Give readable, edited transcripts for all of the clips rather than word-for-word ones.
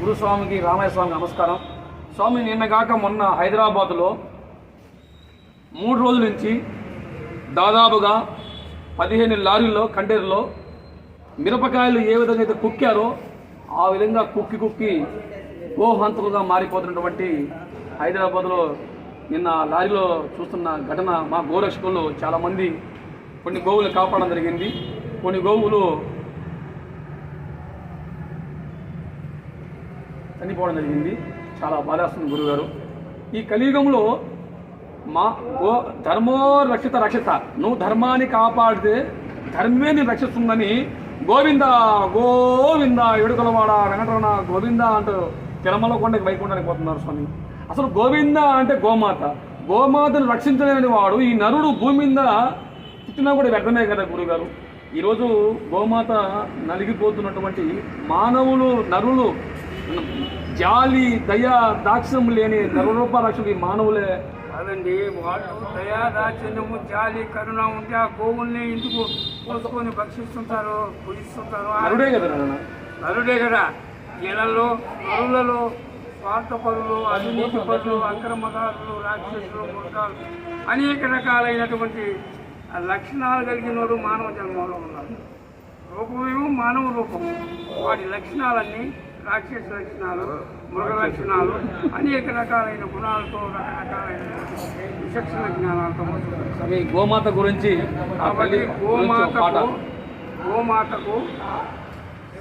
గురుస్వామికి రామయ్య స్వామికి నమస్కారం. స్వామి, నిన్నగాక మొన్న హైదరాబాదులో 3 రోజుల నుంచి దాదాపుగా 15 లారీల్లో కంటైనర్లో మిరపకాయలు ఏ విధంగా అయితే కుక్కారో ఆ విధంగా కుక్కి గోహంతకుగా మారిపోతున్నటువంటి హైదరాబాద్లో నిన్న లారీలో చూస్తున్న ఘటన మా గోరక్షకులు చాలామంది కొన్ని గోవులు కాపాడడం జరిగింది. కొన్ని గోవులు చనిపోవడం జరిగింది. చాలా బాధేస్తుంది గురుగారు. ఈ కలియుగంలో ధర్మో రక్షిత రక్షిత, నువ్వు ధర్మాన్ని కాపాడితే ధర్మే నేను రక్షిస్తుందని గోవింద గోవింద ఏడుకొలవాడ వెంకటరమణ గోవింద అంటూ తిరుమల కొండకి వైకుంఠానికి పోతున్నారు స్వామి. అసలు గోవింద అంటే గోమాత, గోమాతను రక్షించలేని వాడు ఈ నరుడు భూమి మీద పుట్టినా కూడా వ్యర్థమే కదా గురుగారు. ఈరోజు గోమాత నలిగిపోతున్నటువంటి మానవులు, నరులు, జాలి దయ దాక్ష్యం లేని నరరూప రక్షకులు ఈ మానవులే అదండి. వాళ్ళు దయా దాక్షిణ్యము జాలి కరుణ ఉంటే ఆ గోవుల్ని ఎందుకు పోసుకొని భక్షిస్తుంటారు, పూజిస్తుంటారు? నరుడే కదా నరుడే కదా. జనంలో నరులలో స్వార్థపరులు, అవినీతి పరులు, అక్రమదారులు, రాక్షసులు, మృగాలు అనేక రకాలైనటువంటి లక్షణాలు కలిగినోడు మానవ జన్మలో ఉన్నారు. రూపమేమో మానవ రూపం, వాటి లక్షణాలన్నీ రాక్షస లక్షణాలు, మృగ లక్షణాలు, అనేక రకాలైన గుణాలతో, రకరకాలైన విచక్షణ జ్ఞానాలతో. గోమాత గురించి కాబట్టి గోమాతకు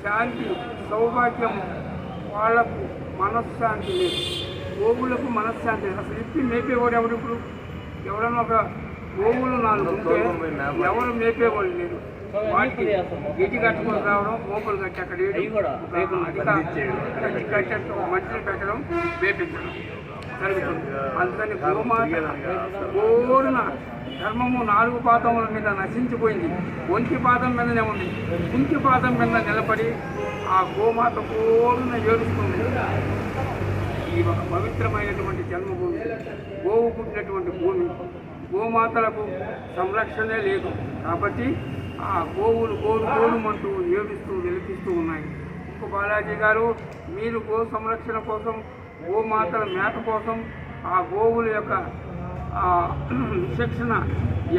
శాంతి, సౌభాగ్యము, వాళ్లకు మనశ్శాంతి లేదు. గోవులకు మనశ్శాంతి. అసలు ఇప్పి మేపేవాడు ఎవరు? ఇప్పుడు ఎవడన్నా ఒక గోవులు 4 ఉంటే ఎవరు మేపేవాళ్ళు లేదు. వాటికి గడ్డి కట్టుకొని రావడం, మోపులు కట్టి అక్కడ మట్టిని పెట్టడం, వేపించడం జరుగుతుంది. అందుకని గోమాత కోరిన ధర్మము 4 పాదముల మీద నశించిపోయింది. ఒంటి పాదం మీదనే ఉంది. కుంటి పాదం మీద నిలబడి ఆ గోమాత కోరిన ఏడుస్తుంది. ఈ ఒక పవిత్రమైనటువంటి జన్మభూమి, గోవు పుట్టినటువంటి భూమి. గోమాతలకు సంరక్షణే లేదు కాబట్టి ఆ గోవులు గోరుమంటూ ఏడుస్తూ విలపిస్తూ ఉన్నాయి. బాలాజీ గారు, మీరు గో సంరక్షణ కోసం, గోమాతల మేత కోసం, ఆ గోవుల యొక్క విచక్షణ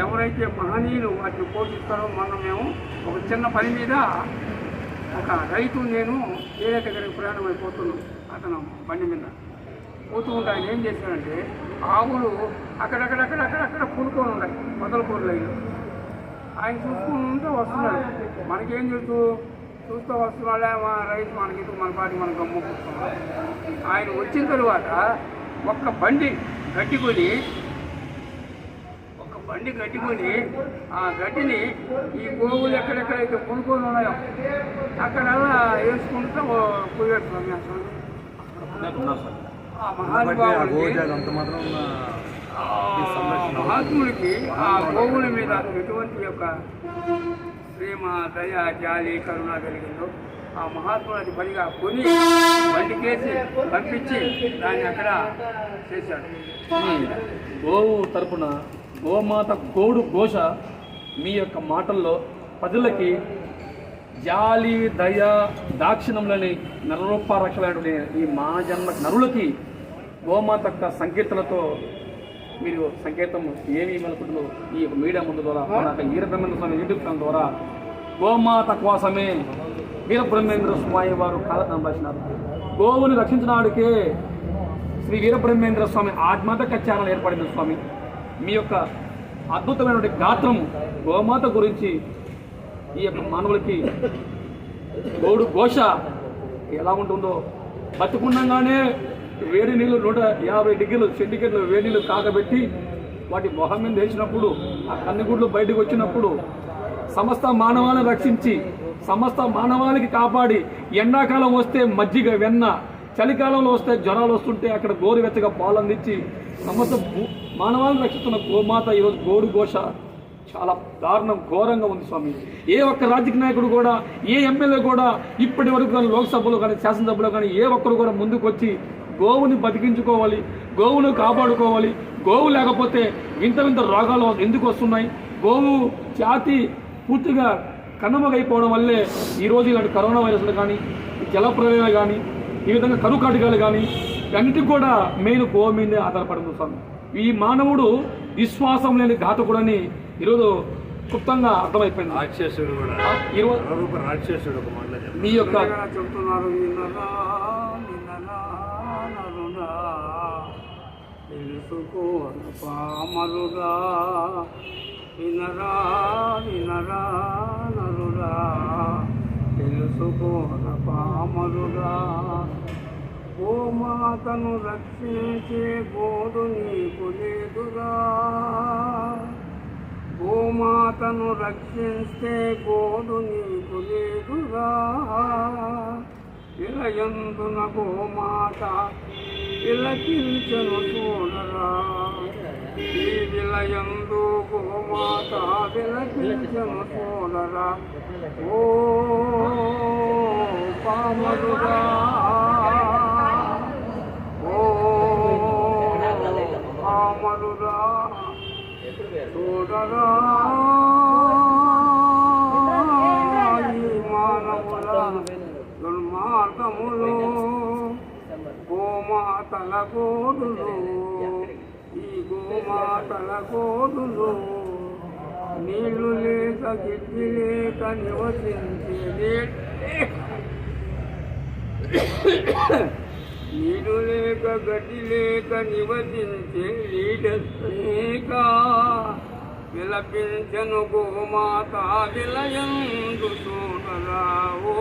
ఎవరైతే మహనీయులు వాటిని పోషిస్తారో, మేము ఒక చిన్న పని మీద ఒక రైతు నేను వేరే దగ్గరికి ప్రయాణం అయిపోతున్నాను. అతను బండి మీద పోతూ ఉంటే ఆయన ఏం చేశాడంటే, ఆవులు అక్కడక్కడక్కడక్కడక్కడ కూడుకొని ఉన్నాయి మొదలకూరులో. ఆయన చూసుకుంటూ వస్తున్నాడు. మనకేం చూస్తూ వస్తున్నాడే మా రైతు, మనకి మన పాటి మనం గమ్ముకుంటున్నాం. ఆయన వచ్చిన తరువాత ఒక్క బండి గడ్డికొని ఆ గడ్డిని ఈ గోవులు ఎక్కడెక్కడైతే కొనుక్కొని ఉన్నాయో అక్కడల్లా వేసుకుంటూ పోయేస్తున్నాం. ఆ మహాత్ముడికి ఆ గోవుల మీద ఎటువంటి యొక్క ప్రేమ, దయ, జాలి, కరుణ కలిగిందో ఆ మహాత్ముడు అది పనిగా కొని బండికేసి పంపించి దాన్ని అక్కడ చేశాడు. గోవు తరపున గోమాత గోడు ఘోష మీ యొక్క మాటల్లో ప్రజలకి జాలి, దయ, దాక్షిణంలోని నరరూప రక్షలైనటువంటి ఈ మా జన్మ నరులకి గోమాత యొక్క సంకీర్తనతో మీరు సంకేతం ఏమి అనుకుంటుందో ఈ మీడియా ముందు ద్వారా మన వీరబ్రహ్మేంద్ర స్వామి యూట్యూబ్ ఛానల్ ద్వారా గోమాత కోసమే వీరబ్రహ్మేంద్ర స్వామి వారు కాలజ్ఞానం రాసినారు. గోవుని రక్షించడానికే శ్రీ వీరబ్రహ్మేంద్ర స్వామి ఆత్మహత్య ఛానల్ ఏర్పడింది. స్వామి, మీ యొక్క అద్భుతమైనటువంటి గాత్రము గోమాత గురించి ఈ యొక్క మానవులకి గోడు ఘోష ఎలా ఉంటుందో, బతుకుండగానే వేడి నీళ్ళు 150 డిగ్రీలు సెంటిగ్రేడ్లు వేడి నీళ్ళు కాగబెట్టి వాటి మొహం మీద వేసినప్పుడు ఆ కన్నుగుడ్లు బయటకు వచ్చినప్పుడు సమస్త మానవాలను రక్షించి సమస్త మానవాళికి కాపాడి, ఎండాకాలం వస్తే మజ్జిగ వెన్న, చలికాలంలో వస్తే జ్వరాలు వస్తుంటే అక్కడ గోరువెచ్చగా పాలు అందించి సమస్త మానవాళిని రక్షిస్తున్న గోమాత ఈరోజు గోడు ఘోష చాలా దారుణం, ఘోరంగా ఉంది స్వామి. ఏ ఒక్క రాజకీయ నాయకుడు కూడా, ఏ ఎమ్మెల్యే కూడా ఇప్పటి వరకు కానీ లోక్సభలో కానీ శాసనసభలో కానీ ఏ ఒక్కరు కూడా ముందుకు వచ్చి గోవుని బతికించుకోవాలి, గోవును కాపాడుకోవాలి, గోవు లేకపోతే వింత వింత రోగాలు ఎందుకు వస్తున్నాయి, గోవు జాతి పూర్తిగా కనుమగైపోవడం వల్లే ఈరోజు ఇలాంటి కరోనా వైరస్లు కానీ, జలప్రలయం కానీ, ఈ విధంగా కరువు కాటకాలు కానీ అన్నిటికి కూడా మెయిన్ గోవు మీదే ఆధారపడింది స్వామి. ఈ మానవుడు విశ్వాసం లేని ఘాతకుడని ఈరోజు క్లుప్తంగా అర్థమైపోయింది. రాక్షసుడు కూడా రాక్షసుడు ఒక మాట మీ యొక్క చెప్తున్నారు, వినరా వినరా నరుడా, తెలుసుకో పామరుడా, వినరా వినరా నరుడా, తెలుసుకో పామరుడా, గోమాతను రక్షించే గోడు నీకు లేదురా, గోమాతను రక్షిస్తే గోడు నీకు లేదురా, ఇలయందున గోమాత ఇలకించను చూడరా, ఈ విలయందు గోమాత విలకించను చూడరా, ఓ పామరుడా, ఓ పామరుడా, చూడరా ఈ మానవుల దుర్మార్గములు, గోమాతల గోడులు, ఈ గోమాతల గోడులు, నీళ్లు లేక గిడ్డి లేక నివసించే నీరు లేక గడ్డి లేక నివసించే లేక విలపించను గోమాత విలయందు చూడరా, ఓ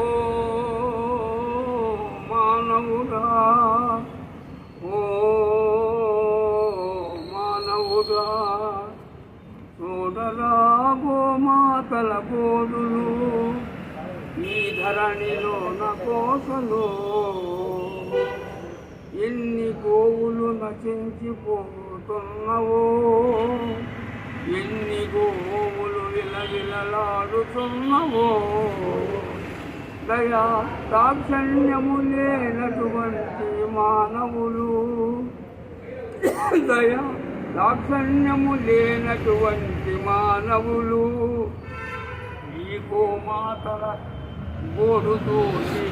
మానవుడా, ఓ మానవుడా, చూడరా గోమాతల గోడులు, ఈ ధరణిలో నా కోసలు, ఎన్ని గోవులు నశించిపోతున్నవో, ఎన్ని గోవులు విలవిలలాడుతున్నవో, దయా దాక్షణ్యము లేనటువంటి మానవులు, దయా దాక్షణ్యము లేనటువంటి మానవులు, ఈ గోమాతల గోడు చూసి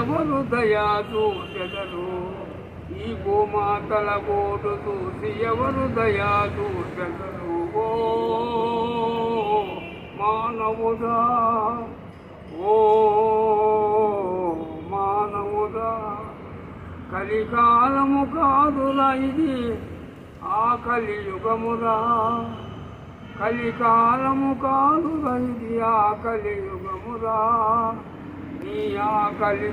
ఎవరు దయా చూపెదరు, ఈ గోమాతల గోడు చూసి ఎవరు దయా చూపెదరు, ఓ మానవుడా, ఓ మానవుడా, కలికాలము కాదురా ఇది ఆ కలియుగమురా, కలికాలము కాదురా ఇది ఆ కలియుగమురా, నీ ఆ కలి